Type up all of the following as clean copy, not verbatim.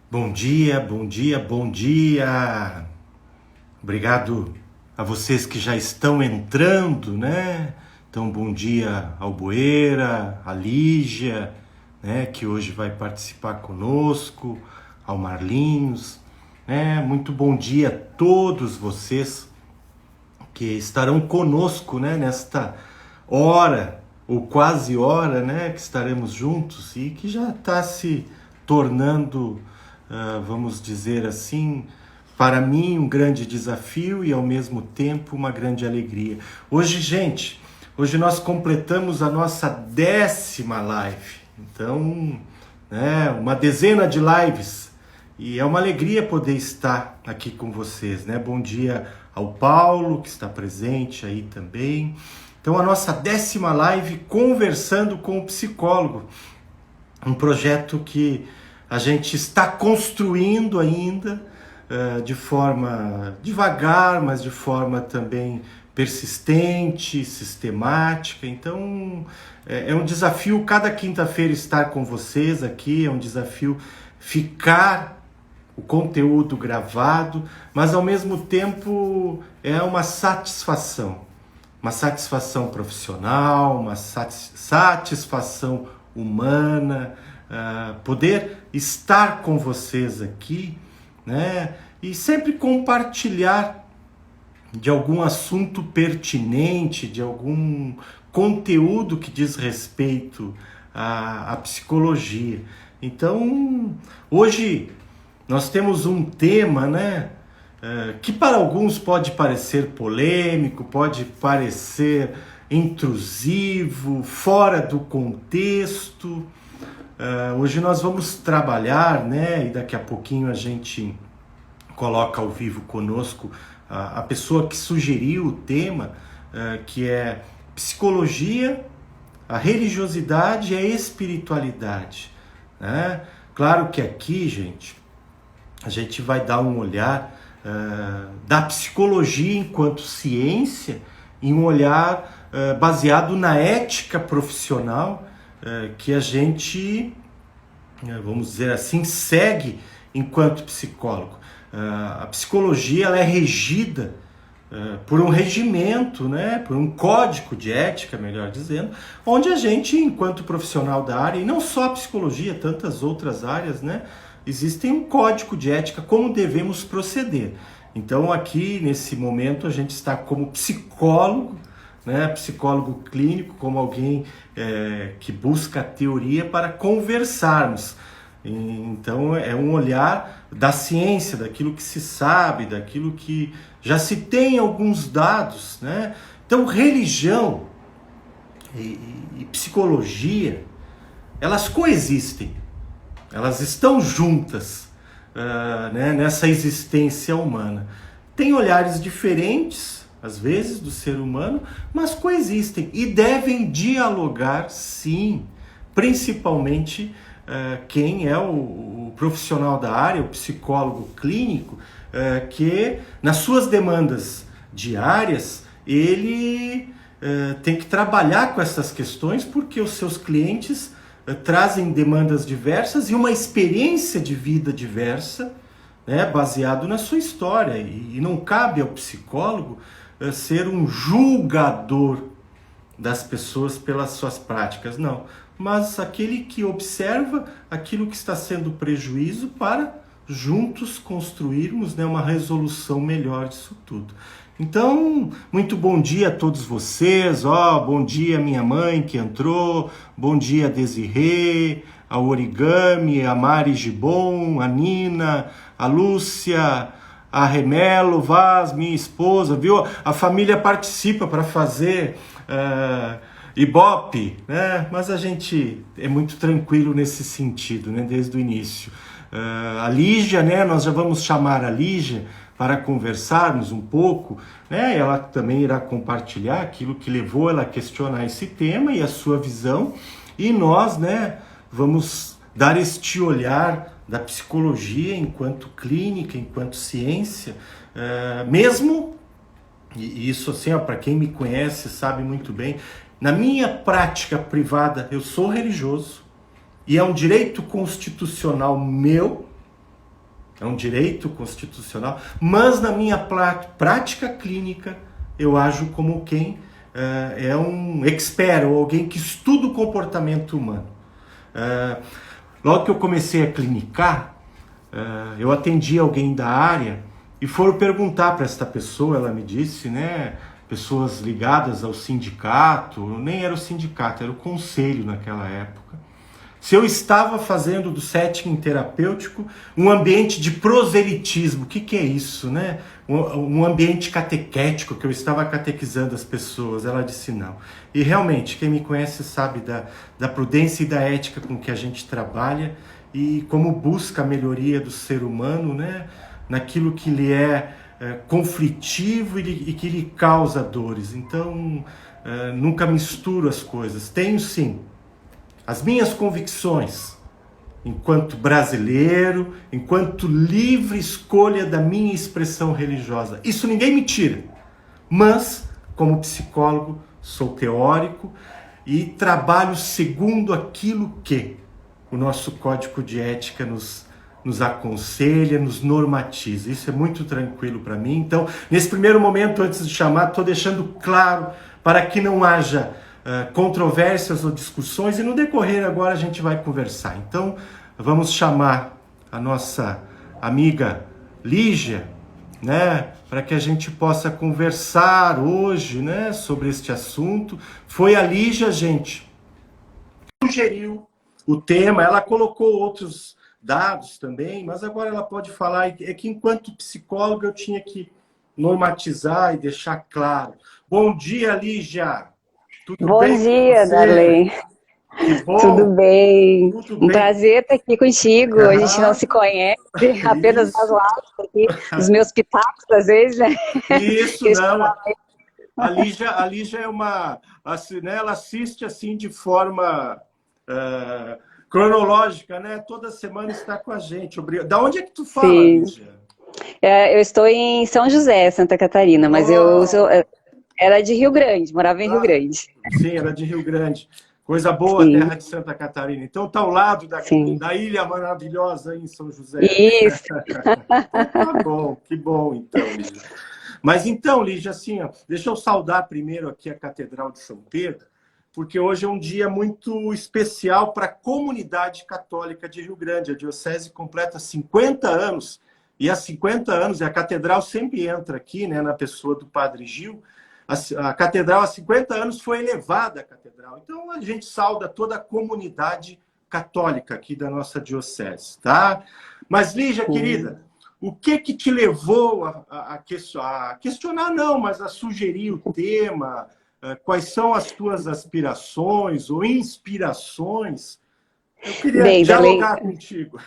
Bom dia, bom dia, bom dia. Obrigado a vocês que já estão entrando, né? Então, bom dia ao Boeira, à Lígia, né? Que hoje vai participar conosco, ao Marlinhos, né? Muito bom dia a todos vocês que estarão conosco, né? Nesta hora, ou quase hora, né? Que estaremos juntos e que já está se tornando, vamos dizer assim, para mim um grande desafio e ao mesmo tempo uma grande alegria. Hoje, gente, hoje nós completamos a nossa 10ª live. Então, né, uma dezena de lives. E é uma alegria poder estar aqui com vocês, né? Bom dia ao Paulo, que está presente aí também. Então, a nossa 10ª live conversando com o psicólogo. Um projeto que a gente está construindo ainda, de forma devagar, mas de forma também persistente, sistemática. Então, é um desafio cada quinta-feira estar com vocês aqui, é um desafio ficar o conteúdo gravado, mas ao mesmo tempo é uma satisfação profissional, uma satisfação humana, poder estar com vocês aqui, né? E sempre compartilhar de algum assunto pertinente, de algum conteúdo que diz respeito à psicologia. Então, hoje nós temos um tema, né? Que para alguns pode parecer polêmico, pode parecer intrusivo, fora do contexto. Hoje nós vamos trabalhar, né? E daqui a pouquinho a gente coloca ao vivo conosco a pessoa que sugeriu o tema, que é psicologia, a religiosidade e a espiritualidade, né? Claro que aqui, gente, a gente vai dar um olhar da psicologia enquanto ciência, em um olhar baseado na ética profissional que a gente, vamos dizer assim, segue enquanto psicólogo. A psicologia ela é regida por um regimento, né, por um código de ética, melhor dizendo, onde a gente, enquanto profissional da área, e não só a psicologia, tantas outras áreas, né, existem um código de ética, como devemos proceder. Então, aqui, nesse momento, a gente está como psicólogo, né, psicólogo clínico, como alguém que busca a teoria para conversarmos. Então, é um olhar da ciência, daquilo que se sabe, daquilo que já se tem alguns dados, né? Então, religião e psicologia, elas coexistem. Elas estão juntas, né, nessa existência humana. Tem olhares diferentes, às vezes, do ser humano, mas coexistem e devem dialogar, sim, principalmente quem é o profissional da área, o psicólogo clínico, que nas suas demandas diárias, ele tem que trabalhar com essas questões porque os seus clientes trazem demandas diversas e uma experiência de vida diversa, né, baseado na sua história. E não cabe ao psicólogo ser um julgador das pessoas pelas suas práticas, não. Mas aquele que observa aquilo que está sendo prejuízo para juntos construirmos, né, uma resolução melhor disso tudo. Então, muito bom dia a todos vocês, bom dia minha mãe que entrou, bom dia Desirê, a Origami, a Mari Gibon, a Nina, a Lúcia, a Remelo Vaz, minha esposa, viu? A família participa para fazer Ibope, né? Mas a gente é muito tranquilo nesse sentido, né? Desde o início. A Lígia, né? Nós já vamos chamar a Lígia para conversarmos um pouco, né? Ela também irá compartilhar aquilo que levou ela a questionar esse tema e a sua visão. E nós, né, vamos dar este olhar da psicologia enquanto clínica, enquanto ciência, mesmo, e isso assim, para quem me conhece sabe muito bem, na minha prática privada eu sou religioso e é um direito constitucional meu é um direito constitucional, mas na minha prática clínica eu ajo como quem é um expert, ou alguém que estuda o comportamento humano. Logo que eu comecei a clinicar, eu atendi alguém da área e foram perguntar para esta pessoa, ela me disse, né, pessoas ligadas ao sindicato, nem era o sindicato, era o conselho naquela época, se eu estava fazendo do setting terapêutico um ambiente de proselitismo. O que é isso, né? Um ambiente catequético, que eu estava catequizando as pessoas. Ela disse não. E realmente, quem me conhece sabe da prudência e da ética com que a gente trabalha e como busca a melhoria do ser humano, né? Naquilo que lhe é conflitivo e que lhe causa dores. Então, nunca misturo as coisas. Tenho sim as minhas convicções, enquanto brasileiro, enquanto livre escolha da minha expressão religiosa. Isso ninguém me tira. Mas, como psicólogo, sou teórico e trabalho segundo aquilo que o nosso código de ética nos aconselha, nos normatiza. Isso é muito tranquilo para mim. Então, nesse primeiro momento, antes de chamar, estou deixando claro para que não haja controvérsias ou discussões, e no decorrer agora a gente vai conversar. Então, vamos chamar a nossa amiga Lígia, né, para que a gente possa conversar hoje, né, sobre este assunto. Foi a Lígia, gente, que sugeriu o tema, ela colocou outros dados também, mas agora ela pode falar, é que enquanto psicóloga eu tinha que normatizar e deixar claro. Bom dia, Lígia! Tudo Bom bem com dia, você? Darley. Que Tudo bom, bem? tudo Um bem. prazer estar aqui contigo. A gente não Ah, se conhece, apenas nas isso, lives aqui, os meus pitacos, às vezes, né? isso não. Questionar. A Lígia é uma, assim, né, ela assiste assim de forma cronológica, né? Toda semana está com a gente. Da onde é que tu fala, Sim. Lígia? Eu estou em São José, Santa Catarina, mas Oh, era de Rio Grande, morava em Rio ah, Grande. sim, era de Rio Grande. Coisa boa, Sim, terra de Santa Catarina. Então está ao lado sim. da ilha maravilhosa aí em São José. Isso. Então tá bom, que bom então, Lígia. Mas então, Lígia, assim, ó, deixa eu saudar primeiro aqui a Catedral de São Pedro, porque hoje é um dia muito especial para a comunidade católica de Rio Grande. A diocese completa 50 anos, e há 50 anos, e a catedral sempre entra aqui, né, na pessoa do Padre Gil. A catedral, há 50 anos, foi elevada a catedral. Então, a gente sauda toda a comunidade católica aqui da nossa diocese, tá? Mas, Lígia, Sim. querida, o que te levou a questionar, não, mas a sugerir o tema? Quais são as tuas aspirações ou inspirações? Eu queria Bem, Darley, dialogar contigo.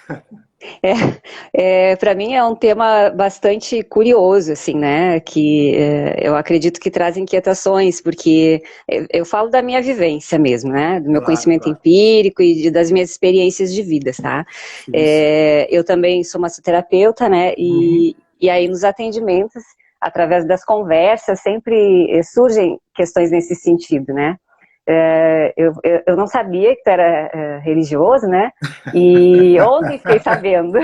para mim é um tema bastante curioso, assim, né? Que eu acredito que traz inquietações, porque eu falo da minha vivência mesmo, né? Do meu Claro, conhecimento claro. empírico e das minhas experiências de vida, tá? Sim, sim. Eu também sou massoterapeuta, né? Uhum. E aí nos atendimentos, através das conversas, sempre surgem questões nesse sentido, né? Eu não sabia que tu era religioso, né? E ontem fiquei sabendo,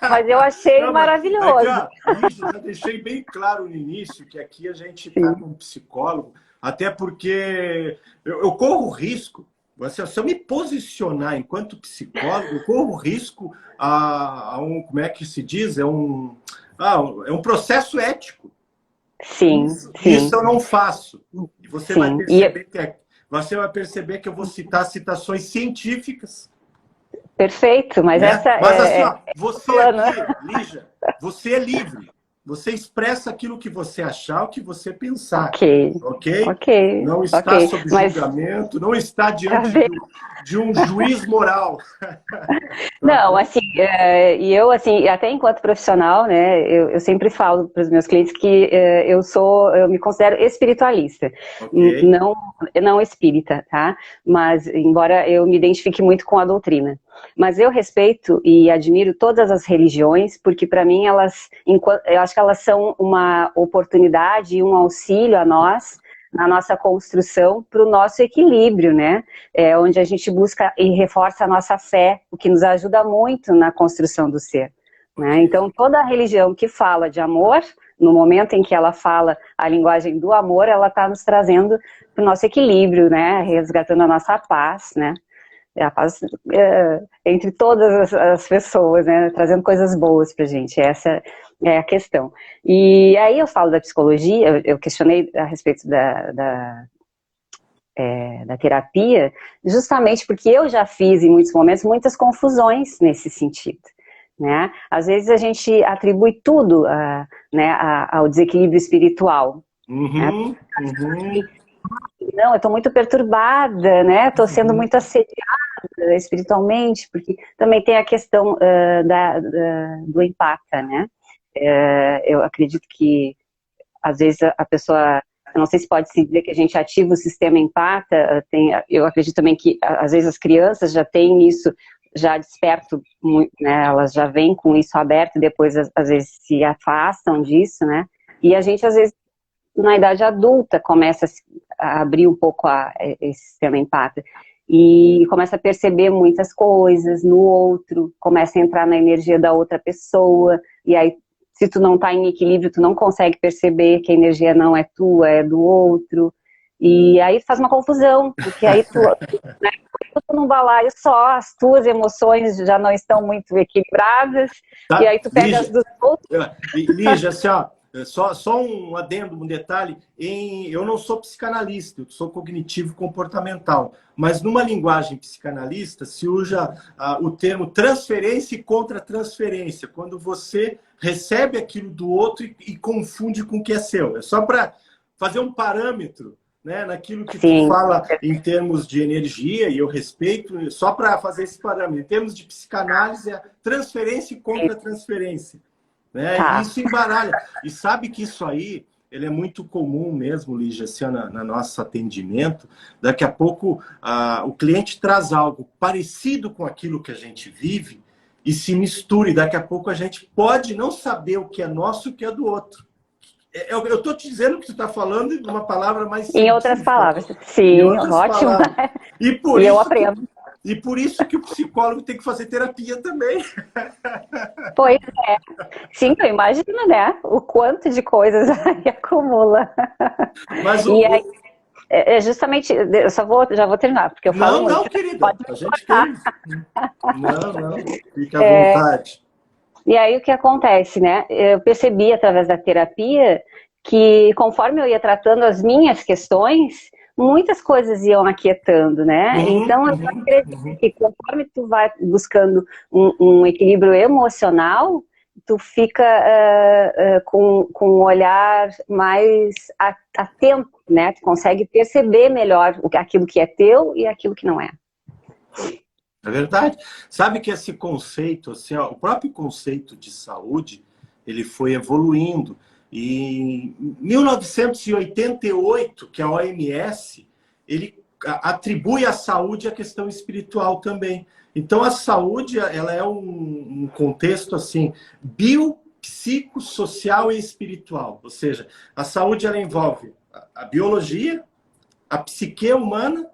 mas eu achei Não, mas aqui, maravilhoso. ó, Lígia, já deixei bem claro no início que aqui a gente está Sim, com um psicólogo, até porque eu corro risco. Se eu me posicionar enquanto psicólogo, eu corro risco a um, como é que se diz? É um processo ético. sim, Isso sim, eu não faço. E sim. E você vai perceber que eu vou citar citações científicas, perfeito, mas né? essa Mas assim, é ó, o você plano. aqui, Lígia, você é livre. Você expressa aquilo que você achar, o que você pensar, Ok, ok? ok, Não ok. está sob Mas julgamento, não está tá diante vendo? de um juiz moral, tá Não, bom? assim, e eu, assim, até enquanto profissional, né, eu sempre falo para os meus clientes que eu me considero espiritualista, Ok. não, não espírita, tá? Mas, embora eu me identifique muito com a doutrina. Mas eu respeito e admiro todas as religiões, porque para mim eu acho que elas são uma oportunidade e um auxílio a nós, na nossa construção, para o nosso equilíbrio, né? Onde a gente busca e reforça a nossa fé, o que nos ajuda muito na construção do ser. né? Então, toda religião que fala de amor, no momento em que ela fala a linguagem do amor, ela está nos trazendo para o nosso equilíbrio, né? Resgatando a nossa paz, né? A paz entre todas as pessoas, né? Trazendo coisas boas para a gente. Essa é a questão. E aí eu falo da psicologia, eu questionei a respeito da terapia, justamente porque eu já fiz em muitos momentos muitas confusões nesse sentido. Né? Às vezes a gente atribui tudo né, ao desequilíbrio espiritual. Né? Não, eu estou muito perturbada, né? Estou sendo muito assediada espiritualmente, porque também tem a questão do empata, né? Eu acredito que às vezes a pessoa, eu não sei se pode se dizer que a gente ativa o sistema empata, eu acredito também que às vezes as crianças já têm isso já desperto, né, elas já vêm com isso aberto e depois às vezes se afastam disso, né, e a gente às vezes na idade adulta começa a abrir um pouco esse sistema empata e começa a perceber muitas coisas no outro, começa a entrar na energia da outra pessoa, e aí se tu não está em equilíbrio, tu não consegue perceber que a energia não é tua, é do outro, e aí faz uma confusão, porque aí tu, né, num balaio só, as tuas emoções já não estão muito equilibradas, tá? E aí tu pega as dos outros. Lígia, assim, ó, só um adendo, um detalhe, eu não sou psicanalista, eu sou cognitivo comportamental, mas numa linguagem psicanalista se usa o termo transferência e contra-transferência, quando você recebe aquilo do outro e confunde com o que é seu. É só para fazer um parâmetro, né, naquilo que tu fala em termos de energia, e eu respeito, só para fazer esse parâmetro. Em termos de psicanálise, é transferência e contra-transferência. Né? Tá. E isso embaralha. E sabe que isso aí ele é muito comum mesmo, Lígia, assim, no nosso atendimento. Daqui a pouco o cliente traz algo parecido com aquilo que a gente vive e se mistura. E daqui a pouco a gente pode não saber o que é nosso e o que é do outro. Eu estou te dizendo que tu está falando em uma palavra mais científica. Em outras palavras. Sim, ótimo. Palavras. E eu aprendo. E por isso que o psicólogo tem que fazer terapia também. Pois é. Sim, eu imagino, né? O quanto de coisas aí acumula. Mas e aí, justamente, eu já vou terminar, porque eu falo muito. Não, querida, pode a gente tem. Não, fica à vontade. E aí o que acontece, né? Eu percebi através da terapia que conforme eu ia tratando as minhas questões, muitas coisas iam aquietando, né? Então eu acredito que conforme tu vai buscando um equilíbrio emocional, tu fica com um olhar mais atento, né? Tu consegue perceber melhor aquilo que é teu e aquilo que não é. É verdade. Sabe que esse conceito, assim, ó, o próprio conceito de saúde, ele foi evoluindo. E em 1988, que a OMS, ele atribui à saúde a questão espiritual também. Então, a saúde, ela é um contexto, assim, biopsicossocial e espiritual. Ou seja, a saúde, ela envolve a biologia, a psique humana,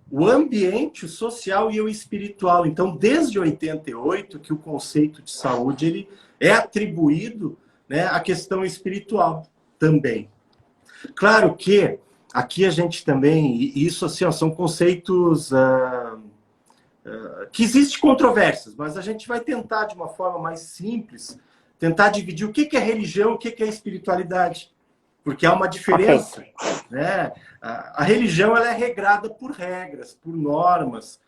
o ambiente, o social e o espiritual. Então, desde 88, que o conceito de saúde ele é atribuído, né, à questão espiritual também. Claro que aqui a gente também, e isso assim, ó, são conceitos que existem controvérsias, mas a gente vai tentar, de uma forma mais simples, tentar dividir o que é religião e o que é espiritualidade. Porque há uma diferença. Okay. Né? A religião ela é regrada por regras, por normas,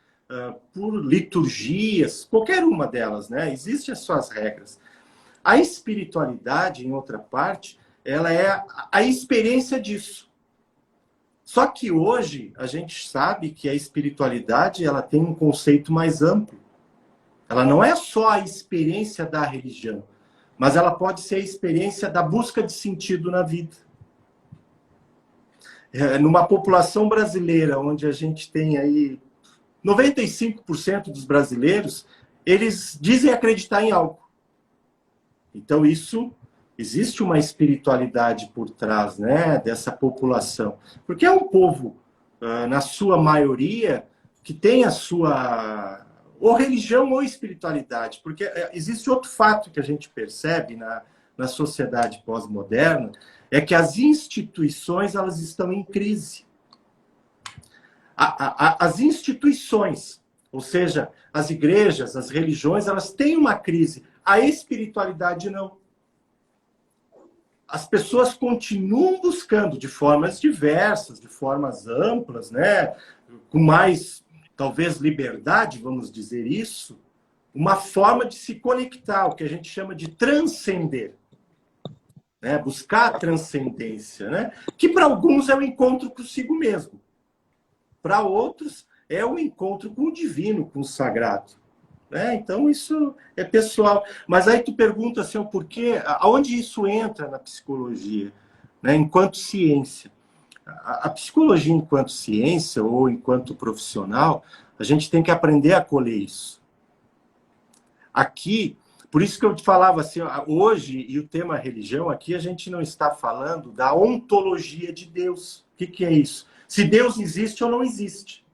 por liturgias, qualquer uma delas. Né? Existem as suas regras. A espiritualidade, em outra parte, ela é a experiência disso. Só que hoje a gente sabe que a espiritualidade ela tem um conceito mais amplo. Ela não é só a experiência da religião, mas ela pode ser a experiência da busca de sentido na vida. Numa população brasileira, onde a gente tem aí 95% dos brasileiros, eles dizem acreditar em algo. Então, existe uma espiritualidade por trás, né, dessa população. Porque é um povo, na sua maioria, que tem ou religião ou espiritualidade, porque existe outro fato que a gente percebe na sociedade pós-moderna, é que as instituições elas estão em crise. As instituições, ou seja, as igrejas, as religiões, elas têm uma crise. A espiritualidade não. As pessoas continuam buscando de formas diversas, de formas amplas, né? Com mais, talvez, liberdade, vamos dizer isso, uma forma de se conectar, o que a gente chama de transcender. Né? Buscar a transcendência, né? Que para alguns é o encontro consigo mesmo. Para outros é o encontro com o divino, com o sagrado. Né? Então isso é pessoal. Mas aí tu pergunta assim, o porquê, aonde isso entra na psicologia, né? Enquanto ciência. A psicologia enquanto ciência ou enquanto profissional, a gente tem que aprender a colher isso. Aqui, por isso que eu te falava assim, hoje, e o tema religião, aqui a gente não está falando da ontologia de Deus. O que é isso? Se Deus existe ou não existe.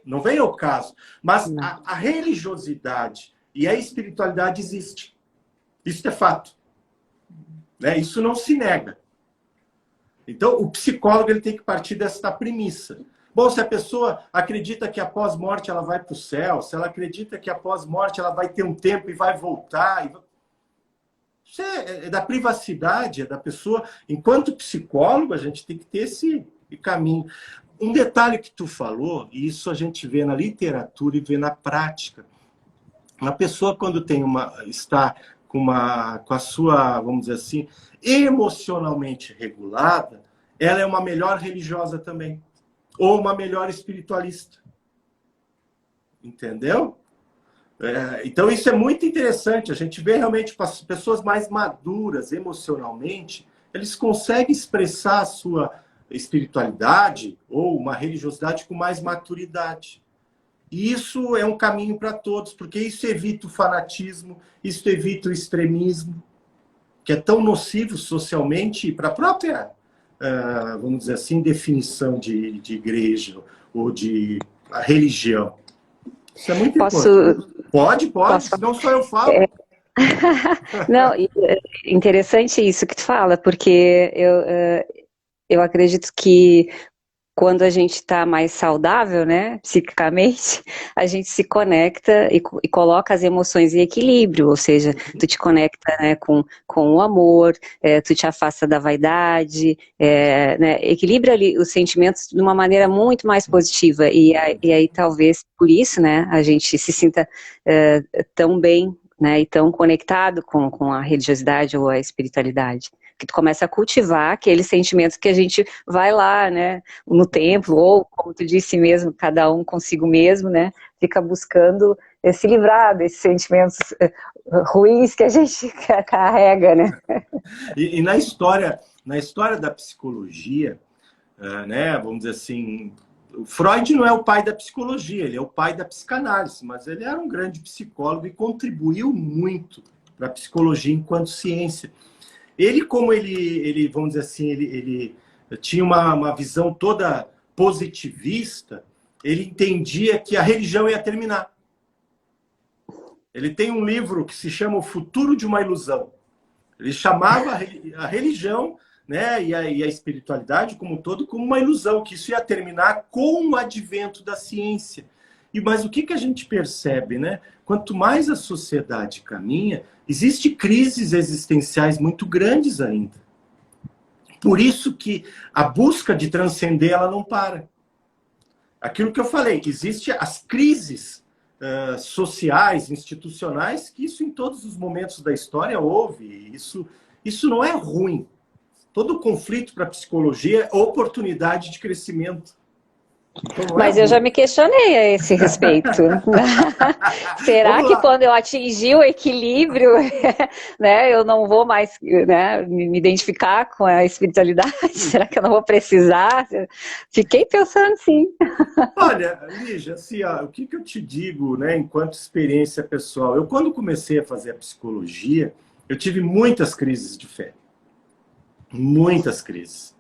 Não vem ao caso. Mas a religiosidade e a espiritualidade existe. Isso é fato. Né? Isso não se nega. Então, o psicólogo ele tem que partir dessa premissa. Bom, se a pessoa acredita que após morte ela vai para o céu, se ela acredita que após morte ela vai ter um tempo e vai voltar... Isso é da privacidade, é da pessoa. Enquanto psicólogo, a gente tem que ter esse caminho. Um detalhe que tu falou, e isso a gente vê na literatura e vê na prática. Uma pessoa, quando está com a sua, vamos dizer assim, emocionalmente regulada, ela é uma melhor religiosa também. Ou uma melhor espiritualista. Entendeu? Então, isso é muito interessante. A gente vê realmente pessoas mais maduras emocionalmente, eles conseguem expressar a sua espiritualidade ou uma religiosidade com mais maturidade. E isso é um caminho para todos, porque isso evita o fanatismo, isso evita o extremismo, que é tão nocivo socialmente para a própria, vamos dizer assim, definição de igreja ou de religião. Isso é muito importante. Pode, senão só eu falo. Não, interessante isso que tu fala, porque eu acredito que quando a gente está mais saudável, né, psiquicamente, a gente se conecta e coloca as emoções em equilíbrio, ou seja, tu te conecta, né, com o amor, tu te afasta da vaidade, né, equilibra ali os sentimentos de uma maneira muito mais positiva, e aí talvez por isso, né, a gente se sinta tão bem, né, e tão conectado com a religiosidade ou a espiritualidade. Que tu começa a cultivar aqueles sentimentos que a gente vai lá, né, no templo, ou, como tu disse mesmo, cada um consigo mesmo, né, fica buscando se livrar desses sentimentos ruins que a gente carrega, né. E na história da psicologia, né, vamos dizer assim, o Freud não é o pai da psicologia, ele é o pai da psicanálise, mas ele era um grande psicólogo e contribuiu muito para a psicologia enquanto ciência. Ele, como ele, vamos dizer assim, ele tinha uma visão toda positivista, ele entendia que a religião ia terminar. Ele tem um livro que se chama O Futuro de uma Ilusão. Ele chamava a religião, né, e a espiritualidade como um todo como uma ilusão, que isso ia terminar com o advento da ciência. Mas o que a gente percebe, né? Quanto mais a sociedade caminha, existem crises existenciais muito grandes ainda. Por isso que a busca de transcender, ela não para. Aquilo que eu falei, existem as crises sociais, institucionais, que isso em todos os momentos da história houve. Isso não é ruim. Todo conflito para a psicologia é oportunidade de crescimento. Então, mas eu já me questionei a esse respeito. Será que quando eu atingir o equilíbrio, né, eu não vou mais, né, me identificar com a espiritualidade? Será que eu não vou precisar? Fiquei pensando sim. Olha, Lígia, assim, o que eu te digo, né, enquanto experiência pessoal? Eu, quando comecei a fazer a psicologia, eu tive muitas crises de fé. Muitas crises.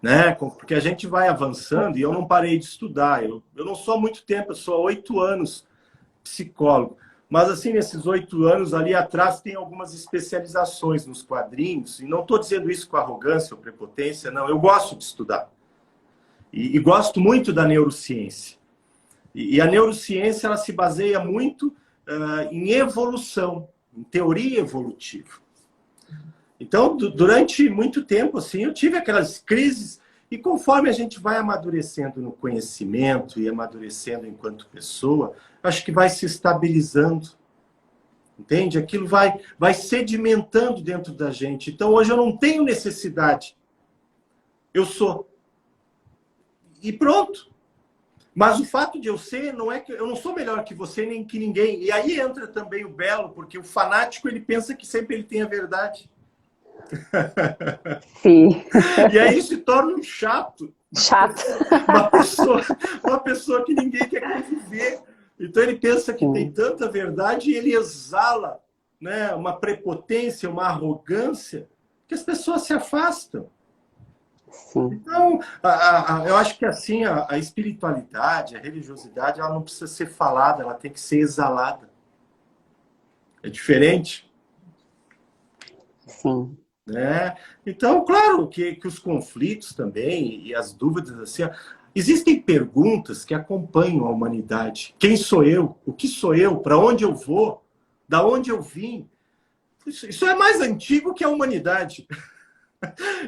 Né? Porque a gente vai avançando e eu não parei de estudar. Eu não sou há muito tempo, eu sou há 8 anos psicólogo. Mas, assim, nesses 8 anos ali atrás, tem algumas especializações nos quadrinhos. E não estou dizendo isso com arrogância ou prepotência, não. Eu gosto de estudar. E gosto muito da neurociência. E a neurociência, ela se baseia muito em evolução, em teoria evolutiva. Então, durante muito tempo, assim, eu tive aquelas crises. E conforme a gente vai amadurecendo no conhecimento e amadurecendo enquanto pessoa, acho que vai se estabilizando. Entende? Aquilo vai sedimentando dentro da gente. Então, hoje eu não tenho necessidade. Eu sou. E pronto. Mas o fato de eu ser, não é que eu não sou melhor que você nem que ninguém. E aí entra também o belo, porque o fanático, ele pensa que sempre ele tem a verdade. Sim. E aí se torna um chato. Chato. Uma pessoa que ninguém quer conviver. Então ele pensa que tem tanta verdade e ele exala, né, uma prepotência, uma arrogância, que as pessoas se afastam. Sim. Então, eu acho que assim, a espiritualidade, a religiosidade, ela não precisa ser falada, ela tem que ser exalada. É diferente. Sim. Né? Então, claro que os conflitos também e as dúvidas, assim, existem perguntas que acompanham a humanidade. Quem sou eu? O que sou eu? Para onde eu vou? Da onde eu vim? Isso é mais antigo que a humanidade.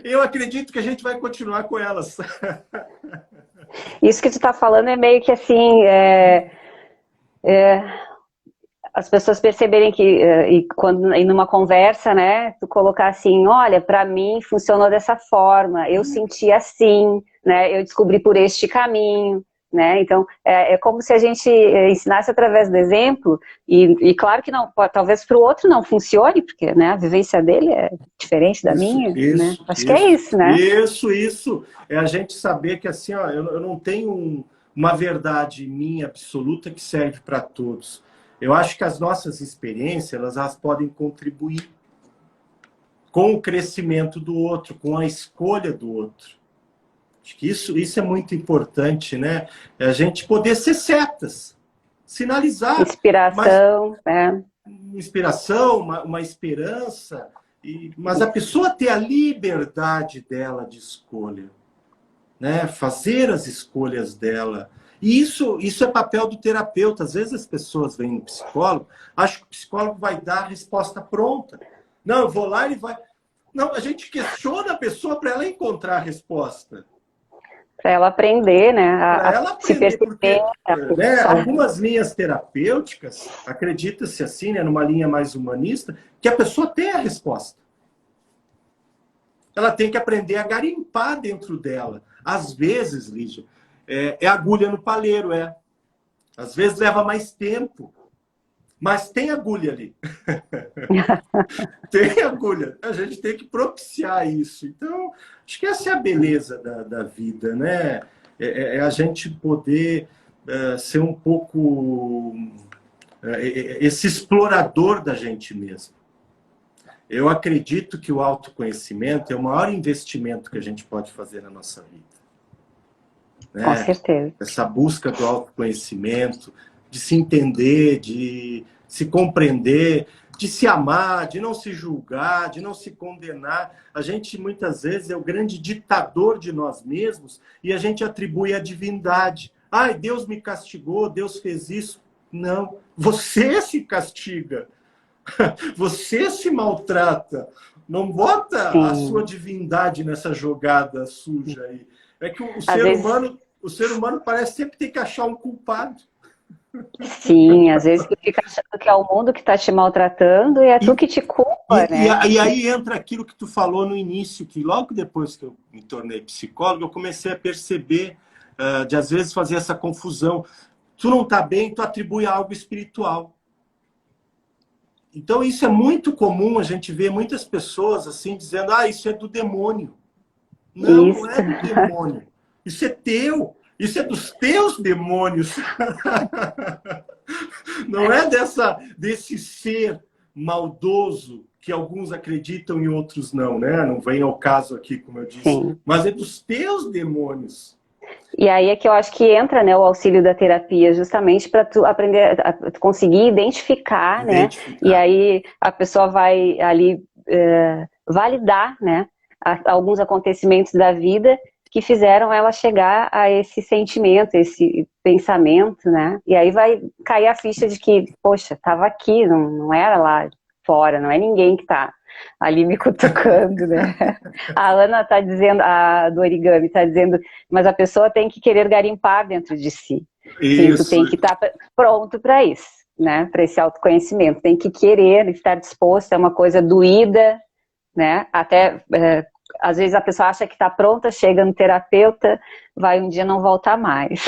Eu acredito que a gente vai continuar com elas. Isso que tu está falando é meio que assim, as pessoas perceberem que, e numa conversa, né, tu colocar assim, olha, para mim funcionou dessa forma, eu senti assim, né, eu descobri por este caminho, né, então é como se a gente ensinasse através do exemplo, e claro que não, talvez para o outro não funcione, porque, né, a vivência dele é diferente da minha, né, acho que é isso, né. Isso, é a gente saber que assim, ó, eu não tenho uma verdade minha absoluta que serve para todos. Eu acho que as nossas experiências, elas podem contribuir com o crescimento do outro, com a escolha do outro. Acho que isso é muito importante, né? É a gente poder ser setas, sinalizar. Inspiração, né? Inspiração, uma esperança, mas a pessoa ter a liberdade dela de escolha, né? Fazer as escolhas dela. E isso é papel do terapeuta. Às vezes as pessoas vêm no psicólogo, acham que o psicólogo vai dar a resposta pronta. Não, eu vou lá e ele vai... Não, a gente questiona a pessoa para ela encontrar a resposta. Para ela aprender, né? Para ela aprender, porque né, algumas linhas terapêuticas, acredita-se assim, né, numa linha mais humanista, que a pessoa tem a resposta. Ela tem que aprender a garimpar dentro dela. Às vezes, Lígia, é agulha no palheiro, Às vezes leva mais tempo. Mas tem agulha ali. Tem agulha. A gente tem que propiciar isso. Então, acho que essa é a beleza da vida, né? É a gente poder ser um pouco esse explorador da gente mesmo. Eu acredito que o autoconhecimento é o maior investimento que a gente pode fazer na nossa vida. Né? Com certeza. Essa busca do autoconhecimento, de se entender, de se compreender, de se amar, de não se julgar, de não se condenar. A gente, muitas vezes, é o grande ditador de nós mesmos e a gente atribui a divindade. Ai, Deus me castigou, Deus fez isso. Não, você se castiga. Você se maltrata. Não bota a sua divindade nessa jogada suja aí. É que o ser humano parece sempre ter que achar um culpado. Sim, às vezes tu fica achando que é o mundo que está te maltratando e é tu que te culpa, né? E aí entra aquilo que tu falou no início, que logo depois que eu me tornei psicólogo, eu comecei a perceber, de às vezes fazer essa confusão. Tu não está bem, tu atribui a algo espiritual. Então isso é muito comum, a gente vê muitas pessoas assim dizendo, isso é do demônio. Não, não é do demônio. Isso é teu. Isso é dos teus demônios. Não é desse ser maldoso que alguns acreditam e outros não, né? Não vem ao caso aqui, como eu disse. Sim. Mas é dos teus demônios. E aí é que eu acho que entra, né, o auxílio da terapia, justamente para tu aprender, a tu conseguir identificar, né? E aí a pessoa vai ali validar, né, alguns acontecimentos da vida que fizeram ela chegar a esse sentimento, esse pensamento, né? E aí vai cair a ficha de que, poxa, estava aqui, não era lá fora, não é ninguém que está ali me cutucando, né? A Ana está dizendo, a do origami está dizendo, mas a pessoa tem que querer garimpar dentro de si. Sim, tu tem que estar pronto para isso, né? Para esse autoconhecimento, tem que querer estar disposto, é uma coisa doída, né? Até às vezes a pessoa acha que está pronta, chega no terapeuta, vai um dia não voltar mais.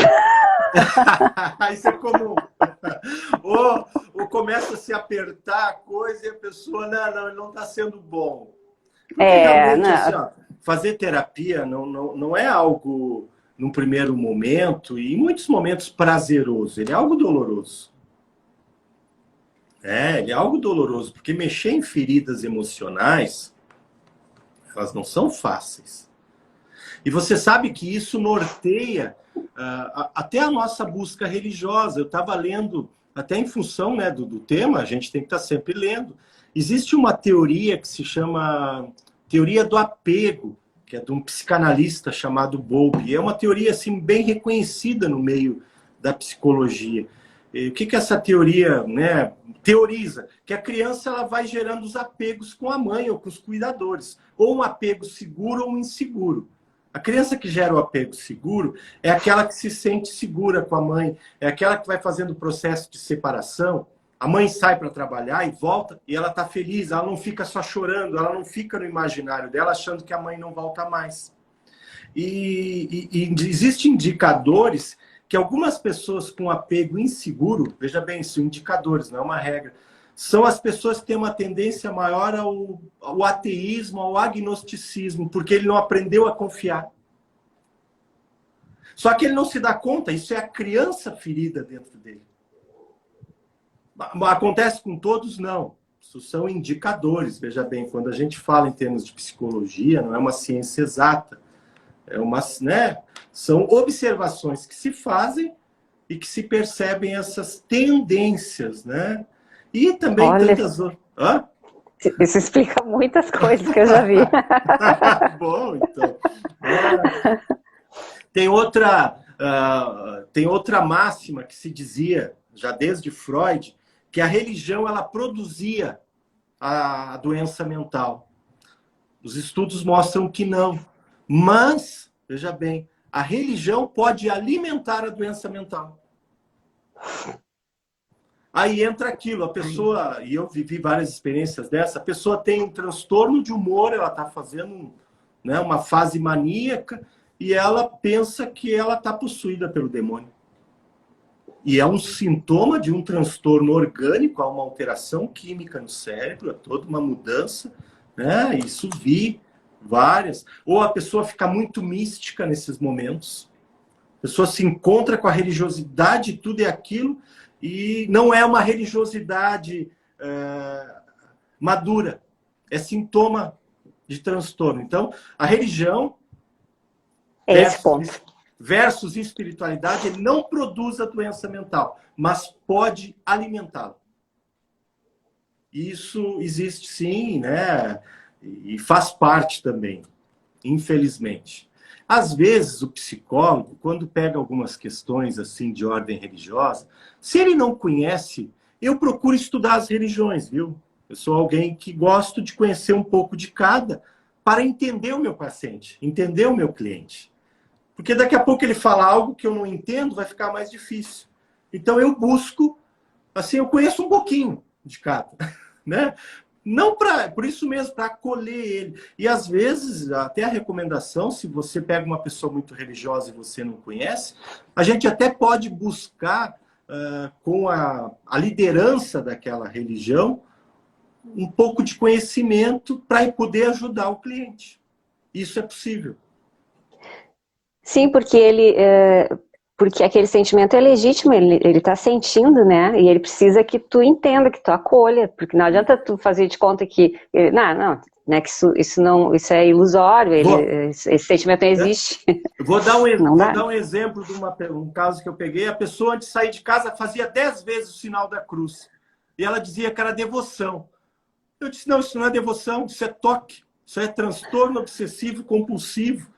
Isso é comum. Ou começa a se apertar a coisa e a pessoa, não, ele não está sendo bom. Porque realmente, assim, ó, fazer terapia não é algo, num primeiro momento, e em muitos momentos prazeroso, ele é algo doloroso. Ele é algo doloroso, porque mexer em feridas emocionais, elas não são fáceis. E você sabe que isso norteia até a nossa busca religiosa. Eu estava lendo, até em função, né, do tema, a gente tem que estar sempre lendo. Existe uma teoria que se chama teoria do apego, que é de um psicanalista chamado Bowlby. É uma teoria assim, bem reconhecida no meio da psicologia. E o que essa teoria, né, teoriza? Que a criança ela vai gerando os apegos com a mãe ou com os cuidadores. Ou um apego seguro ou um inseguro. A criança que gera o apego seguro é aquela que se sente segura com a mãe, é aquela que vai fazendo o processo de separação. A mãe sai para trabalhar e volta e ela está feliz, ela não fica só chorando, ela não fica no imaginário dela achando que a mãe não volta mais. E existem indicadores que algumas pessoas com apego inseguro, veja bem, são indicadores, não é uma regra, são as pessoas que têm uma tendência maior ao ateísmo, ao agnosticismo, porque ele não aprendeu a confiar. Só que ele não se dá conta, isso é a criança ferida dentro dele. Acontece com todos? Não. Isso são indicadores, veja bem, quando a gente fala em termos de psicologia, não é uma ciência exata. São observações que se fazem e que se percebem essas tendências, né? E também tantas outras. Isso explica muitas coisas que eu já vi. Bom, então. Tem outra máxima que se dizia, já desde Freud, que a religião ela produzia a doença mental. Os estudos mostram que não. Mas, veja bem, a religião pode alimentar a doença mental. Aí entra aquilo, a pessoa, e eu vivi várias experiências dessa, a pessoa tem um transtorno de humor, ela está fazendo uma fase maníaca, e ela pensa que ela está possuída pelo demônio. E é um sintoma de um transtorno orgânico, há uma alteração química no cérebro, é toda uma mudança, né? Isso vi várias. Ou a pessoa fica muito mística nesses momentos. A pessoa se encontra com a religiosidade, tudo é aquilo, e não é uma religiosidade madura. É sintoma de transtorno. Então, a religião versus espiritualidade, ele não produz a doença mental, mas pode alimentá-la. Isso existe sim, né? E faz parte também, infelizmente. Às vezes, o psicólogo, quando pega algumas questões assim de ordem religiosa, se ele não conhece, eu procuro estudar as religiões, viu? Eu sou alguém que gosto de conhecer um pouco de cada para entender o meu paciente, entender o meu cliente. Porque daqui a pouco ele fala algo que eu não entendo, vai ficar mais difícil. Então eu busco, assim, eu conheço um pouquinho de cada, né? Não por isso mesmo, para acolher ele. E às vezes, até a recomendação, se você pega uma pessoa muito religiosa e você não conhece, a gente até pode buscar, com a liderança daquela religião, um pouco de conhecimento para poder ajudar o cliente. Isso é possível. Sim, porque aquele sentimento é legítimo, ele está sentindo, né? E ele precisa que tu entenda, que tu acolha, porque não adianta tu fazer de conta que... né? Que isso é ilusório, esse sentimento não existe. Eu vou dar Não dá. um exemplo de um caso que eu peguei. A pessoa, antes de sair de casa, fazia 10 vezes o sinal da cruz. E ela dizia que era devoção. Eu disse, não, isso não é devoção, isso é toque. Isso é transtorno obsessivo compulsivo.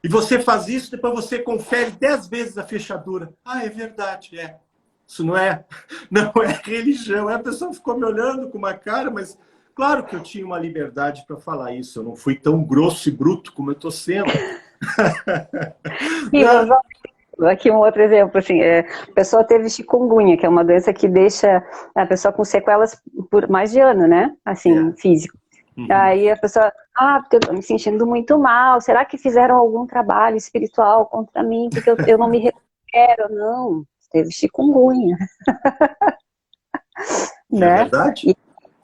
E você faz isso, depois você confere 10 vezes a fechadura. Ah, é verdade, é. Isso não é religião. Aí a pessoa ficou me olhando com uma cara, mas claro que eu tinha uma liberdade para falar isso. Eu não fui tão grosso e bruto como eu estou sendo. E aqui um outro exemplo, assim, a pessoa teve chikungunya, que é uma doença que deixa a pessoa com sequelas por mais de ano, né? Assim, físico. Uhum. Aí a pessoa, porque eu tô me sentindo muito mal, será que fizeram algum trabalho espiritual contra mim? Porque eu não me recupero, não. Teve chikungunya. Né? É verdade? E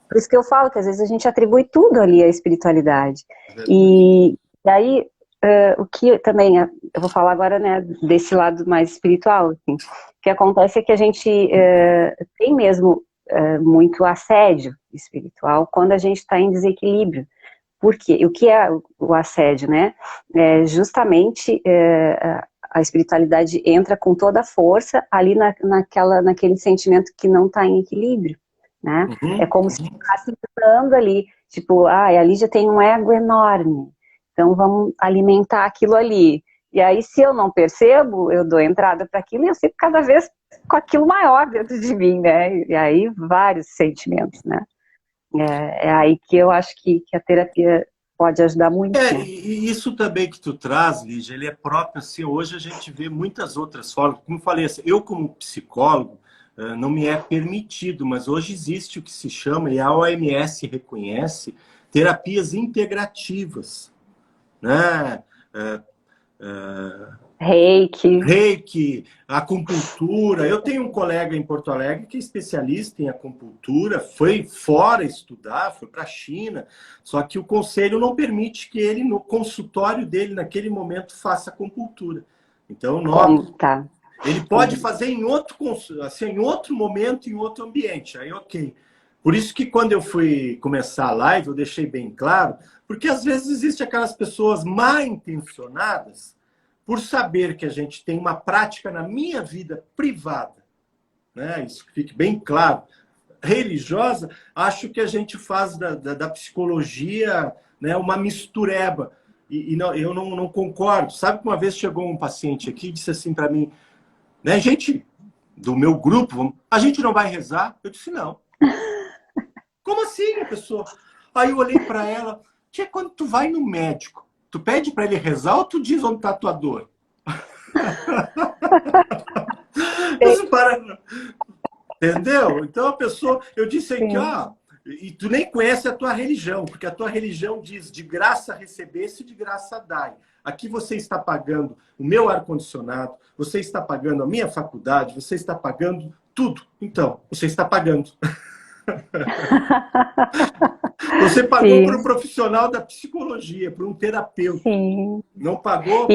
por isso que eu falo que às vezes a gente atribui tudo ali à espiritualidade. E daí, o que também, eu vou falar agora, né, desse lado mais espiritual, assim, o que acontece é que a gente tem mesmo muito assédio espiritual quando a gente está em desequilíbrio. Por quê? O que é o assédio, né? Justamente a espiritualidade entra com toda a força ali naquele sentimento que não está em equilíbrio, né? É como se estivesse entrando ali, tipo, ali já tem um ego enorme, então vamos alimentar aquilo ali. E aí, se eu não percebo, eu dou entrada para aquilo e eu fico cada vez com aquilo maior dentro de mim, né? E aí, vários sentimentos, né? É aí que eu acho que a terapia pode ajudar muito. Né? E isso também que tu traz, Lígia, ele é próprio, assim, hoje a gente vê muitas outras formas. Como eu falei, assim, eu como psicólogo, não me é permitido, mas hoje existe o que se chama, e a OMS reconhece, terapias integrativas, né? Reiki, acupuntura. Eu tenho um colega em Porto Alegre que é especialista em acupuntura, foi fora estudar, foi para a China, só que o conselho não permite que ele, no consultório dele, naquele momento, faça acupuntura. Então, ele pode fazer em outro, assim, em outro momento, em outro ambiente. Aí, ok. Por isso que quando eu fui começar a live, eu deixei bem claro, porque às vezes existem aquelas pessoas mal intencionadas por saber que a gente tem uma prática na minha vida privada, né? Isso que fique bem claro, religiosa, acho que a gente faz da psicologia, né, uma mistureba. E não, eu não concordo. Sabe que uma vez chegou um paciente aqui e disse assim para mim, né, gente do meu grupo, a gente não vai rezar? Eu disse, não. Como assim, pessoa? Aí eu olhei para ela, tia, quando tu vai no médico, tu pede para ele rezar ou tu diz onde está a tua dor? Entendeu? Então a pessoa, eu disse aqui, e tu nem conhece a tua religião, porque a tua religião diz de graça recebesse, de graça dai. Aqui você está pagando o meu ar-condicionado, você está pagando a minha faculdade, você está pagando tudo. Então, você está pagando. Você pagou para um profissional da psicologia, para um terapeuta. Sim. Não pagou?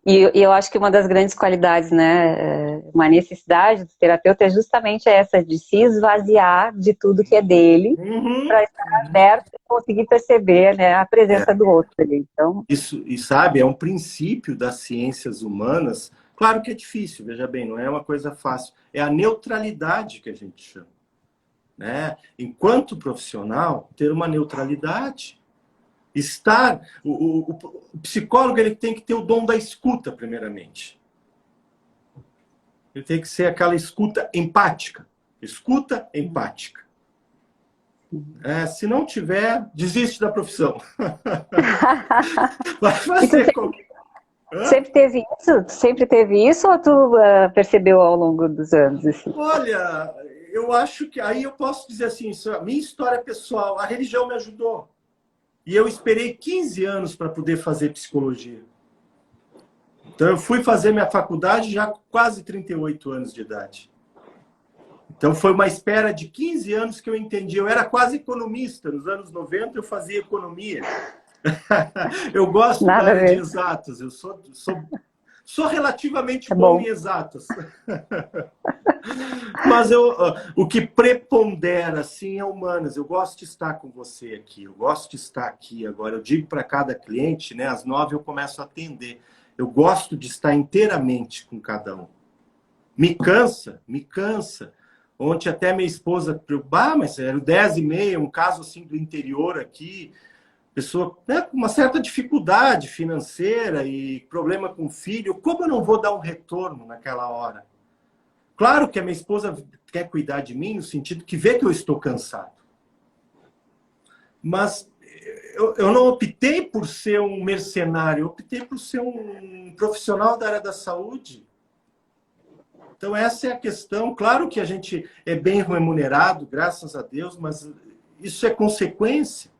E eu acho que uma das grandes qualidades, né, uma necessidade do terapeuta é justamente essa, de se esvaziar de tudo que é dele, para estar aberto e conseguir perceber, né, a presença do outro ali. Então... Isso, e sabe, é um princípio das ciências humanas. Claro que é difícil, veja bem, não é uma coisa fácil. É a neutralidade que a gente chama. Né? Enquanto profissional, ter uma neutralidade. O psicólogo ele tem que ter o dom da escuta, primeiramente. Ele tem que ser aquela escuta empática. Escuta empática. Se não tiver, desiste da profissão. Vai fazer qualquer... Sempre teve isso ou tu percebeu ao longo dos anos? Assim? Olha, eu acho que aí eu posso dizer assim, a minha história pessoal, a religião me ajudou. E eu esperei 15 anos para poder fazer psicologia. Então, eu fui fazer minha faculdade já com quase 38 anos de idade. Então, foi uma espera de 15 anos que eu entendi. Eu era quase economista. Nos anos 90, eu fazia economia. Eu gosto da área de exatas. Eu sou Sou relativamente Tá bom bom. em exatas. Mas o que prepondera, assim, é humanas. Eu gosto de estar com você aqui. Eu gosto de estar aqui agora. Eu digo para cada cliente, né? Às 9 eu começo a atender. Eu gosto de estar inteiramente com cada um. Me cansa, me cansa. Ontem até minha esposa, mas era 10h30, um caso assim do interior aqui, pessoa, né, com uma certa dificuldade financeira e problema com o filho. Como eu não vou dar um retorno naquela hora? Claro que a minha esposa quer cuidar de mim, no sentido que vê que eu estou cansado. Mas eu não optei por ser um mercenário, eu optei por ser um profissional da área da saúde. Então, essa é a questão. Claro que a gente é bem remunerado, graças a Deus, mas isso é consequência.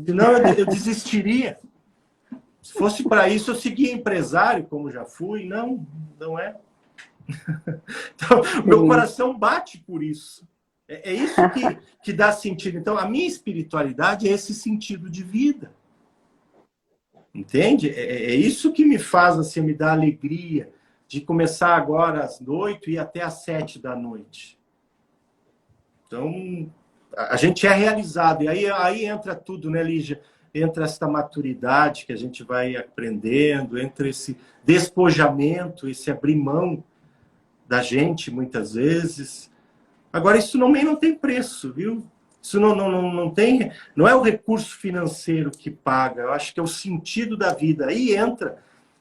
Senão eu desistiria. Se fosse para isso, eu seguia empresário, como já fui. Não, não é. Então, meu coração bate por isso. É isso que dá sentido. Então, a minha espiritualidade é esse sentido de vida. Entende? É isso que me faz, assim, me dá alegria de começar agora às 8 e ir até às 7 da noite. Então, a gente é realizado. E aí entra tudo, né, Lígia? Entra essa maturidade que a gente vai aprendendo, entra esse despojamento, esse abrir mão da gente, muitas vezes. Agora, isso também não tem preço, viu? Isso não tem... Não é o recurso financeiro que paga. Eu acho que é o sentido da vida. Aí entra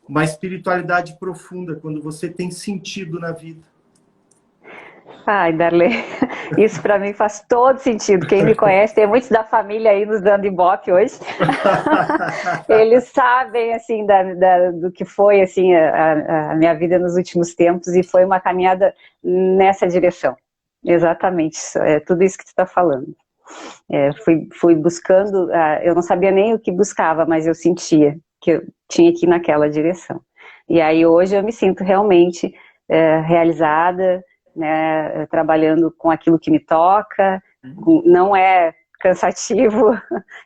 uma espiritualidade profunda, quando você tem sentido na vida. Ai, Darley, isso para mim faz todo sentido. Quem me conhece, tem muitos da família aí nos dando ibope hoje. Eles sabem, assim, do que foi, assim, a minha vida nos últimos tempos, e foi uma caminhada nessa direção. Exatamente, é tudo isso que tu está falando. Fui buscando, eu não sabia nem o que buscava, mas eu sentia que eu tinha que ir naquela direção. E aí hoje eu me sinto realmente realizada, né, trabalhando com aquilo que me toca. Não é cansativo,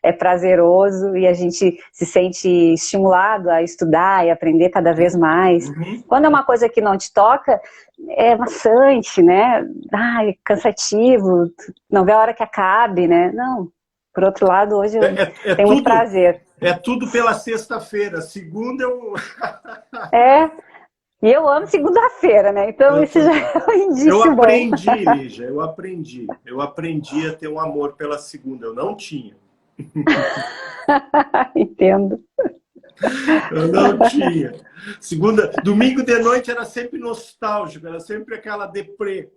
é prazeroso, e a gente se sente estimulado a estudar e aprender cada vez mais. Quando é uma coisa que não te toca, é maçante, né? Ai, cansativo, não vê a hora que acabe, né? Não. Por outro lado, hoje eu tenho muito prazer. É tudo pela sexta-feira. Segunda eu... E eu amo segunda-feira, né? Então isso já é um indício bom. Lígia, eu aprendi. Eu aprendi a ter um amor pela segunda. Eu não tinha. Entendo. Eu não tinha. Domingo de noite era sempre nostálgico, era sempre aquela deprê.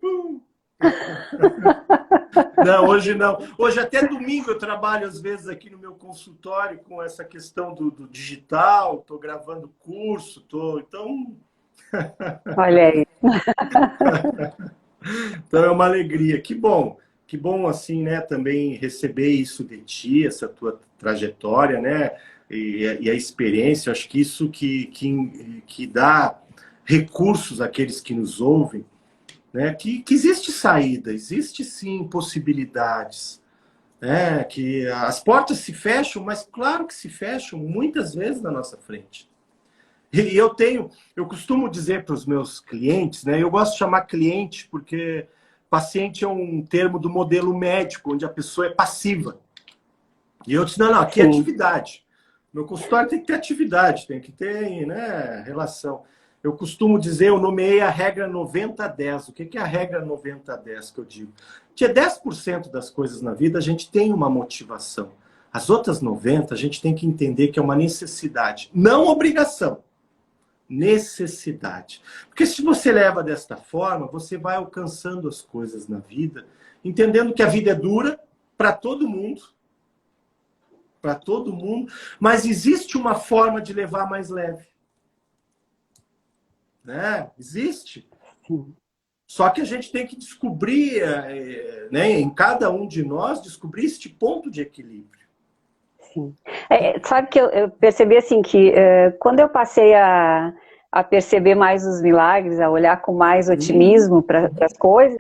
Não, hoje não. Hoje até domingo eu trabalho às vezes aqui no meu consultório com essa questão do digital, estou gravando curso, então... Olha aí. Então é uma alegria. Que bom assim, né, também receber isso de ti, essa tua trajetória, né, e a experiência. Acho que isso que dá recursos àqueles que nos ouvem, né, que existe saída, existe sim possibilidades, né, que as portas se fecham, mas claro que se fecham muitas vezes na nossa frente. E eu costumo dizer para os meus clientes, né? Eu gosto de chamar cliente porque paciente é um termo do modelo médico, onde a pessoa é passiva. E eu disse, não, aqui é atividade. Meu consultório tem que ter atividade, tem que ter, né, relação. Eu costumo dizer, eu nomeei a regra 90-10. O que é a regra 90-10 que eu digo? Que 10% das coisas na vida a gente tem uma motivação. As outras 90% a gente tem que entender que é uma necessidade, não obrigação. Necessidade. Porque se você leva desta forma, você vai alcançando as coisas na vida, entendendo que a vida é dura para todo mundo, mas existe uma forma de levar mais leve. Né? Existe. Só que a gente tem que descobrir, né, em cada um de nós, descobrir este ponto de equilíbrio. Sim. Sabe que eu percebi assim que quando eu passei a perceber mais os milagres, a olhar com mais otimismo para as coisas,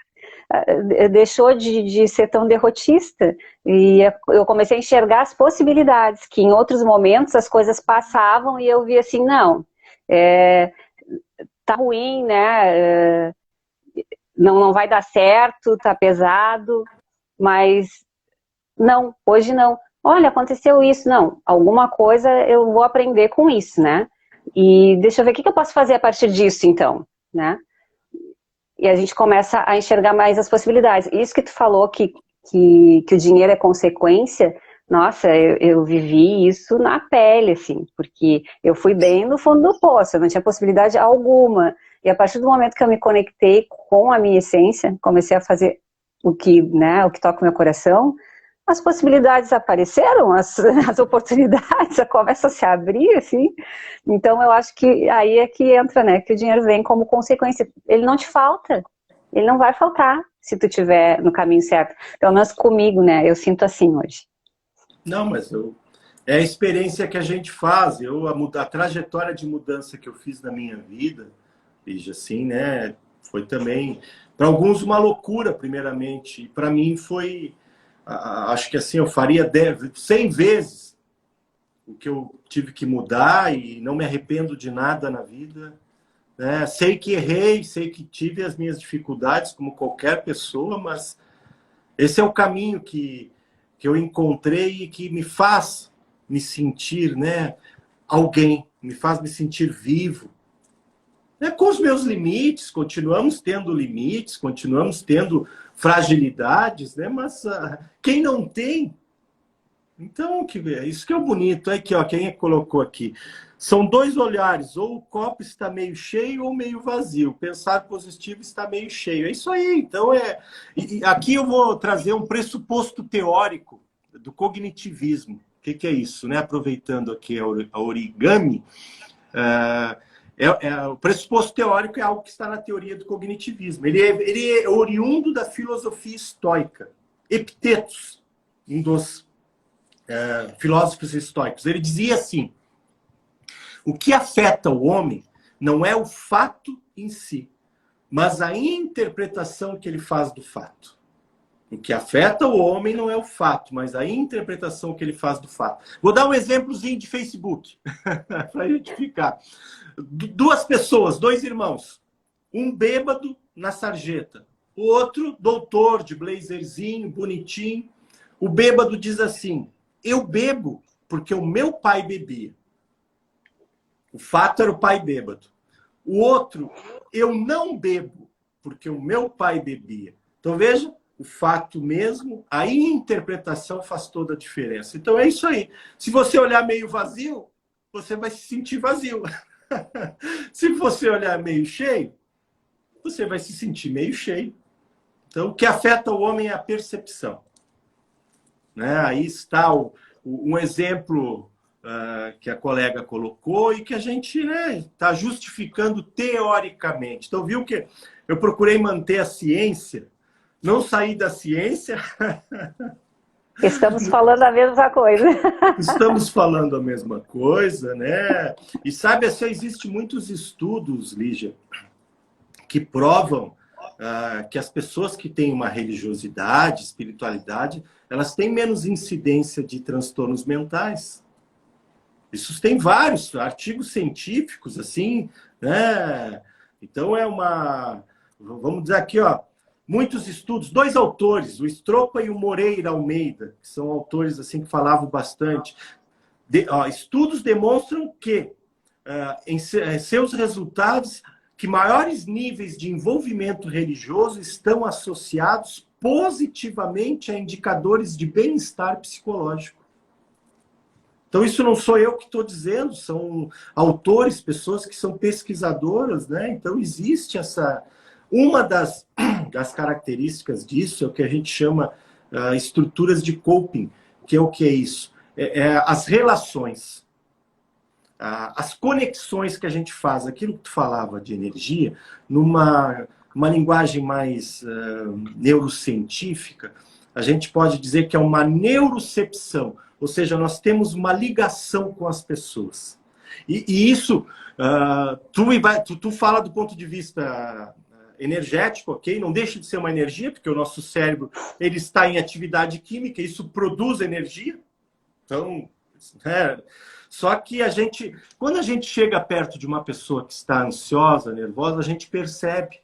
deixou de ser tão derrotista, e eu comecei a enxergar as possibilidades, que em outros momentos as coisas passavam e eu via assim, não, tá ruim, né? Não vai dar certo, tá pesado, mas não, hoje não. Olha, aconteceu isso, não. Alguma coisa eu vou aprender com isso, né? E deixa eu ver o que eu posso fazer a partir disso, então, né? E a gente começa a enxergar mais as possibilidades. Isso que tu falou que o dinheiro é consequência, nossa, eu vivi isso na pele, assim, porque eu fui bem no fundo do poço, eu não tinha possibilidade alguma. E a partir do momento que eu me conectei com a minha essência, comecei a fazer o que toca o meu coração, as possibilidades apareceram, as oportunidades começam a se abrir, assim. Então eu acho que aí é que entra, né, que o dinheiro vem como consequência. Ele não te falta, ele não vai faltar se tu estiver no caminho certo. Pelo menos comigo, né, eu sinto assim hoje. Não, mas é a experiência que a gente faz. A trajetória de mudança que eu fiz na minha vida, veja assim, né? Foi também, para alguns, uma loucura, primeiramente. E para mim foi, acho que assim, eu faria 100 vezes o que eu tive que mudar e não me arrependo de nada na vida. Né? Sei que errei, sei que tive as minhas dificuldades, como qualquer pessoa, mas esse é o caminho que eu encontrei e que me faz me sentir, né, alguém, me faz me sentir vivo. Né? Com os meus limites, continuamos tendo limites, continuamos tendo fragilidades, né? Mas quem não tem, então, isso que é o bonito. Aqui, ó, quem colocou aqui? São dois olhares, ou o copo está meio cheio ou meio vazio. Pensar positivo está meio cheio. É isso aí. Então, e aqui eu vou trazer um pressuposto teórico do cognitivismo. O que é isso? Né? Aproveitando aqui a origami, o pressuposto teórico é algo que está na teoria do cognitivismo. Ele é oriundo da filosofia estoica. Epitetos, um dos filósofos estoicos, ele dizia assim: o que afeta o homem não é o fato em si, mas a interpretação que ele faz do fato. O que afeta o homem não é o fato, mas a interpretação que ele faz do fato. Vou dar um exemplozinho de Facebook, para identificar. Duas pessoas, dois irmãos, um bêbado na sarjeta, o outro doutor de blazerzinho, bonitinho. O bêbado diz assim: eu bebo porque o meu pai bebia. O fato era o pai bêbado. O outro: eu não bebo porque o meu pai bebia. Então, veja, o fato mesmo, a interpretação faz toda a diferença. Então, é isso aí. Se você olhar meio vazio, você vai se sentir vazio. Se você olhar meio cheio, você vai se sentir meio cheio. Então, o que afeta o homem é a percepção. Né? Aí está um exemplo que a colega colocou e que a gente está justificando teoricamente. Então, viu que eu procurei manter a ciência, não sair da ciência. Estamos falando a mesma coisa. Estamos falando a mesma coisa, né? E sabe, assim, existem muitos estudos, Lígia, que provam que as pessoas que têm uma religiosidade, espiritualidade, elas têm menos incidência de transtornos mentais. Isso tem vários artigos científicos, assim, né? Então vamos dizer aqui, ó, muitos estudos, dois autores, o Stropa e o Moreira Almeida, que são autores assim que falavam bastante. Estudos demonstram que em seus resultados que maiores níveis de envolvimento religioso estão associados positivamente a indicadores de bem-estar psicológico. Então, isso não sou eu que estou dizendo, são autores, pessoas que são pesquisadoras, né? Então, existe uma das características disso é o que a gente chama estruturas de coping, que é o que é isso? As relações, as conexões que a gente faz, aquilo que tu falava de energia, numa linguagem mais neurocientífica, a gente pode dizer que é uma neurocepção, ou seja, nós temos uma ligação com as pessoas. E isso, tu fala do ponto de vista energético, ok? Não deixa de ser uma energia, porque o nosso cérebro ele está em atividade química, isso produz energia. Então, Só que quando a gente chega perto de uma pessoa que está ansiosa, nervosa, a gente percebe.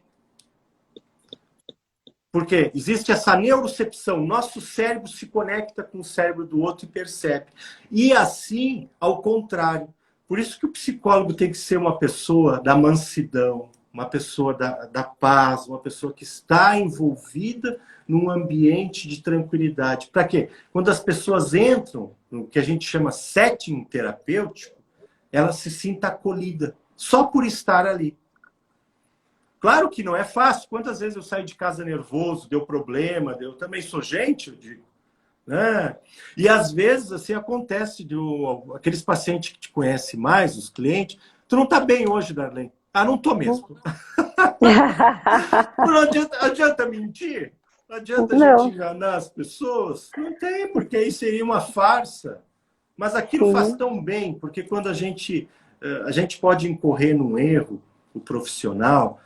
Porque existe essa neurocepção, nosso cérebro se conecta com o cérebro do outro e percebe. E assim, ao contrário. Por isso que o psicólogo tem que ser uma pessoa da mansidão, uma pessoa da paz, uma pessoa que está envolvida num ambiente de tranquilidade. Para quê? Quando as pessoas entram no que a gente chama setting terapêutico, ela se sinta acolhida, só por estar ali. Claro que não é fácil. Quantas vezes eu saio de casa nervoso, deu problema, eu também sou gente, eu digo. Né? E às vezes assim acontece, aqueles pacientes que te conhecem mais, os clientes, tu não tá bem hoje, Darlene. Ah, não tô mesmo. Não adianta mentir? Não adianta a gente enganar as pessoas? Não tem, porque aí seria uma farsa. Mas aquilo faz tão bem, porque quando a gente pode incorrer num erro, o profissional,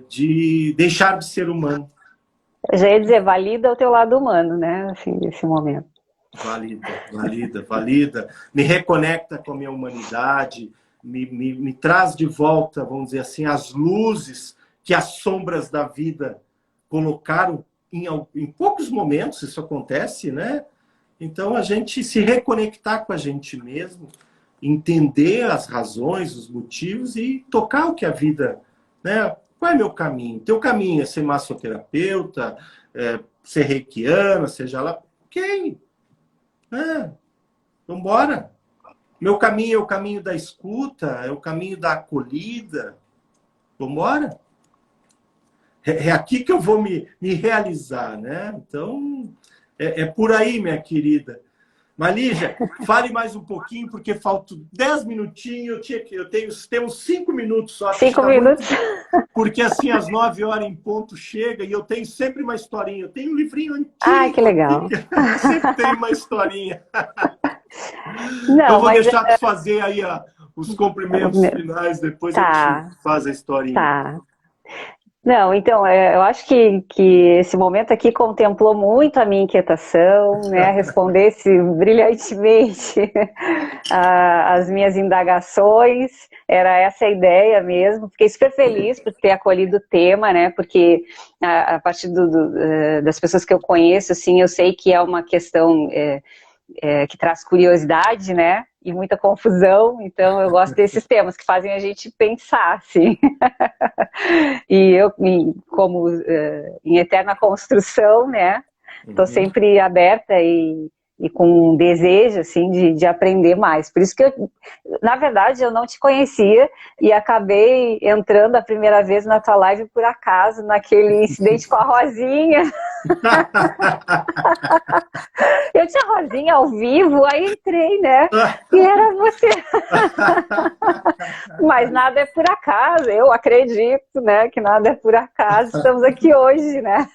de deixar de ser humano. Eu já ia dizer, valida o teu lado humano, né? Assim, nesse momento. Valida. Me reconecta com a minha humanidade, me traz de volta, vamos dizer assim, as luzes que as sombras da vida colocaram em poucos momentos, isso acontece, né? Então, a gente se reconectar com a gente mesmo, entender as razões, os motivos e tocar o que a vida... Né? Qual é meu caminho? Teu caminho é ser massoterapeuta, ser reikiana, seja lá... Ok. Vamos embora. Meu caminho é o caminho da escuta, é o caminho da acolhida. Vamos embora. É aqui que eu vou me realizar, né? Então, é por aí, minha querida. Malígia, fale mais um pouquinho, porque faltam 10 minutinhos. Temos 5 minutos só. 5 minutos. Muito, porque assim, às 9 horas em ponto chega e eu tenho sempre uma historinha. Eu tenho um livrinho antigo. Ah, que legal. Sempre tem uma historinha. Não, eu vou deixar tu fazer aí os cumprimentos finais, depois a gente faz a historinha. Tá. Não, então, eu acho que esse momento aqui contemplou muito a minha inquietação, né? Respondesse brilhantemente as minhas indagações, era essa a ideia mesmo. Fiquei super feliz por ter acolhido o tema, né? Porque a partir das pessoas que eu conheço, assim, eu sei que é uma questão que traz curiosidade, né? E muita confusão, então eu gosto desses temas que fazem a gente pensar, assim. E eu, como em eterna construção, né? Estou sempre aberta e com um desejo, assim, de aprender mais. Por isso que, na verdade, eu não te conhecia e acabei entrando a primeira vez na tua live por acaso, naquele incidente com a Rosinha. Eu tinha a Rosinha ao vivo, aí entrei, né? E era você. Mas nada é por acaso, eu acredito, né? Que nada é por acaso, estamos aqui hoje, né?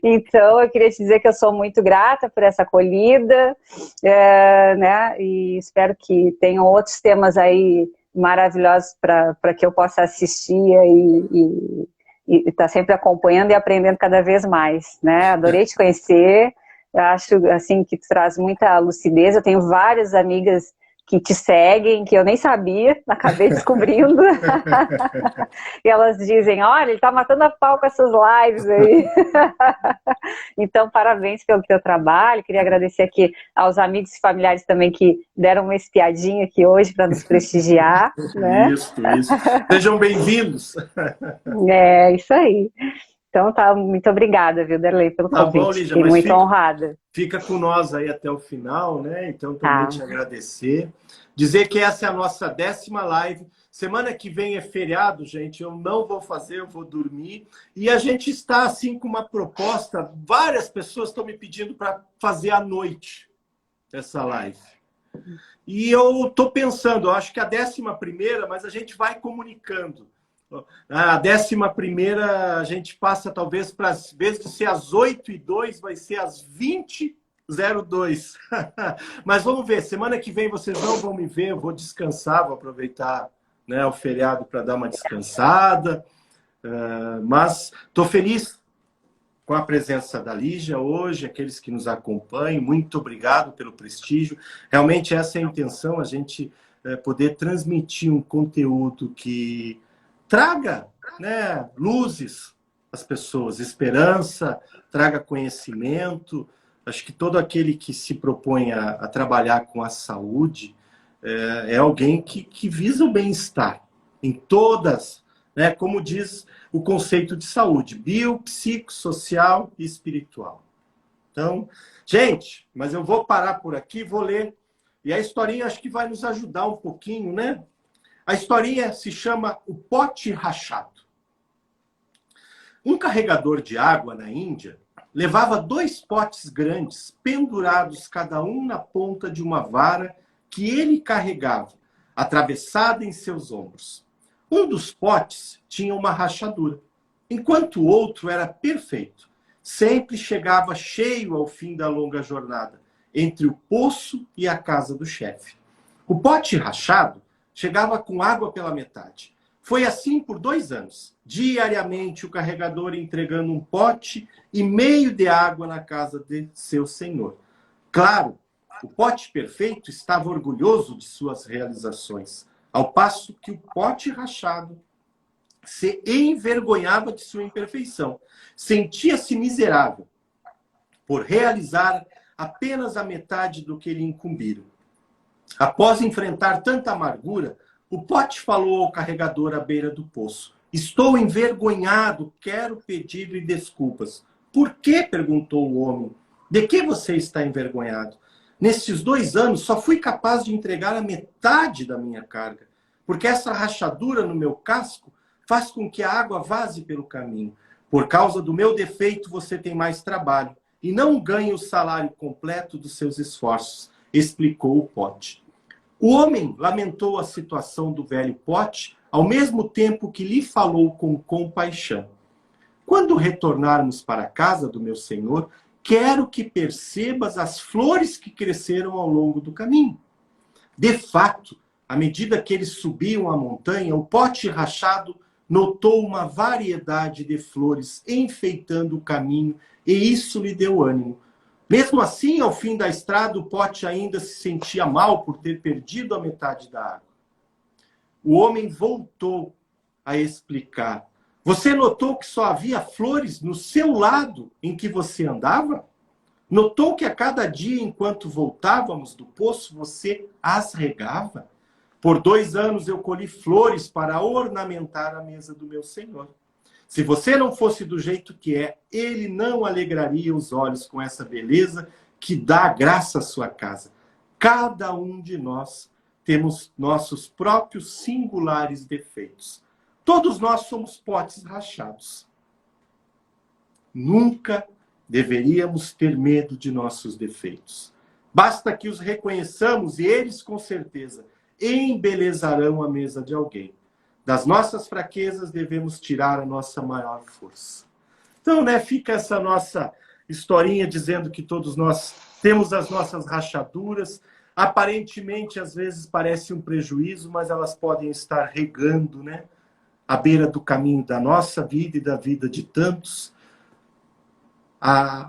Então, eu queria te dizer que eu sou muito grata por essa acolhida, né? E espero que tenham outros temas aí maravilhosos para que eu possa assistir e estar sempre acompanhando e aprendendo cada vez mais, né? Adorei te conhecer, eu acho assim que traz muita lucidez. Eu tenho várias amigas que te seguem, que eu nem sabia, acabei descobrindo. E elas dizem, olha, ele tá matando a pau com essas lives aí. Então, parabéns pelo teu trabalho. Queria agradecer aqui aos amigos e familiares também que deram uma espiadinha aqui hoje para nos prestigiar. Né? Isso. Sejam bem-vindos. Isso aí. Então tá, muito obrigada, viu, Darley, pelo convite. Bom, Lígia, fiquei muito honrada. Fica com nós aí até o final, né? Então, também te agradecer. Dizer que essa é a nossa 10ª live. Semana que vem é feriado, gente. Eu não vou fazer, eu vou dormir. E a gente está, assim, com uma proposta. Várias pessoas estão me pedindo para fazer à noite essa live. E eu estou pensando, eu acho que a 11ª, mas a gente vai comunicando. A 11ª a gente passa talvez para, em vez de ser às 8h02, vai ser às 20h02. Mas vamos ver, semana que vem vocês não vão me ver, eu vou descansar, vou aproveitar, né, o feriado para dar uma descansada. Mas estou feliz com a presença da Lígia hoje, aqueles que nos acompanham, muito obrigado pelo prestígio. Realmente essa é a intenção, a gente poder transmitir um conteúdo que traga, né, luzes às pessoas, esperança, traga conhecimento. Acho que todo aquele que se propõe a trabalhar com a saúde é alguém que visa o bem-estar em todas, né, como diz o conceito de saúde, bio, psicossocial e espiritual. Então, gente, mas eu vou parar por aqui, vou ler. E a historinha acho que vai nos ajudar um pouquinho, né? A historinha se chama O Pote Rachado. Um carregador de água na Índia levava 2 potes grandes, pendurados cada um na ponta de uma vara que ele carregava, atravessada em seus ombros. Um dos potes tinha uma rachadura, enquanto o outro era perfeito. Sempre chegava cheio ao fim da longa jornada, entre o poço e a casa do chefe. O pote rachado chegava com água pela metade. Foi assim por 2 anos. Diariamente o carregador entregando um pote e meio de água na casa de seu senhor. Claro, o pote perfeito estava orgulhoso de suas realizações, ao passo que o pote rachado se envergonhava de sua imperfeição. Sentia-se miserável por realizar apenas a metade do que lhe incumbira. Após enfrentar tanta amargura, o pote falou ao carregador à beira do poço. Estou envergonhado, quero pedir-lhe desculpas. Por quê? Perguntou o homem. De que você está envergonhado? Nestes 2 anos, só fui capaz de entregar a metade da minha carga, porque essa rachadura no meu casco faz com que a água vaze pelo caminho. Por causa do meu defeito, você tem mais trabalho e não ganha o salário completo dos seus esforços, explicou o pote. O homem lamentou a situação do velho pote, ao mesmo tempo que lhe falou com compaixão. Quando retornarmos para a casa do meu senhor, quero que percebas as flores que cresceram ao longo do caminho. De fato, à medida que eles subiam a montanha, o pote rachado notou uma variedade de flores enfeitando o caminho, e isso lhe deu ânimo. Mesmo assim, ao fim da estrada, o pote ainda se sentia mal por ter perdido a metade da água. O homem voltou a explicar. Você notou que só havia flores no seu lado em que você andava? Notou que a cada dia, enquanto voltávamos do poço, você as regava? Por 2 anos eu colhi flores para ornamentar a mesa do meu senhor. Se você não fosse do jeito que é, ele não alegraria os olhos com essa beleza que dá graça à sua casa. Cada um de nós temos nossos próprios singulares defeitos. Todos nós somos potes rachados. Nunca deveríamos ter medo de nossos defeitos. Basta que os reconheçamos e eles, com certeza, embelezarão a mesa de alguém. Das nossas fraquezas devemos tirar a nossa maior força. Então, né, fica essa nossa historinha dizendo que todos nós temos as nossas rachaduras. Aparentemente, às vezes, parece um prejuízo, mas elas podem estar regando, né, à beira do caminho da nossa vida e da vida de tantos,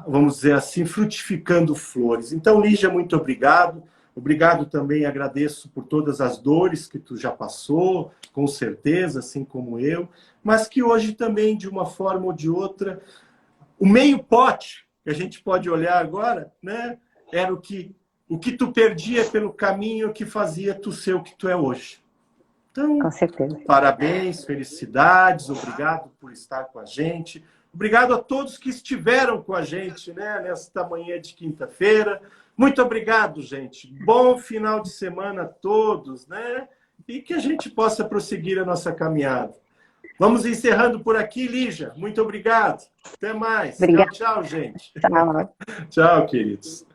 vamos dizer assim, frutificando flores. Então, Lígia, muito obrigado. Obrigado também, agradeço por todas as dores que tu já passou, com certeza, assim como eu, mas que hoje também, de uma forma ou de outra, o meio pote, que a gente pode olhar agora, né, era o que tu perdia pelo caminho que fazia tu ser o que tu é hoje. Então, com certeza. Parabéns, felicidades, obrigado por estar com a gente. Obrigado a todos que estiveram com a gente, né, nesta manhã de quinta-feira. Muito obrigado, gente. Bom final de semana a todos, né? E que a gente possa prosseguir a nossa caminhada. Vamos encerrando por aqui, Lígia. Muito obrigado. Até mais. Obrigada. Tchau, tchau, gente. Tchau. Tchau, queridos.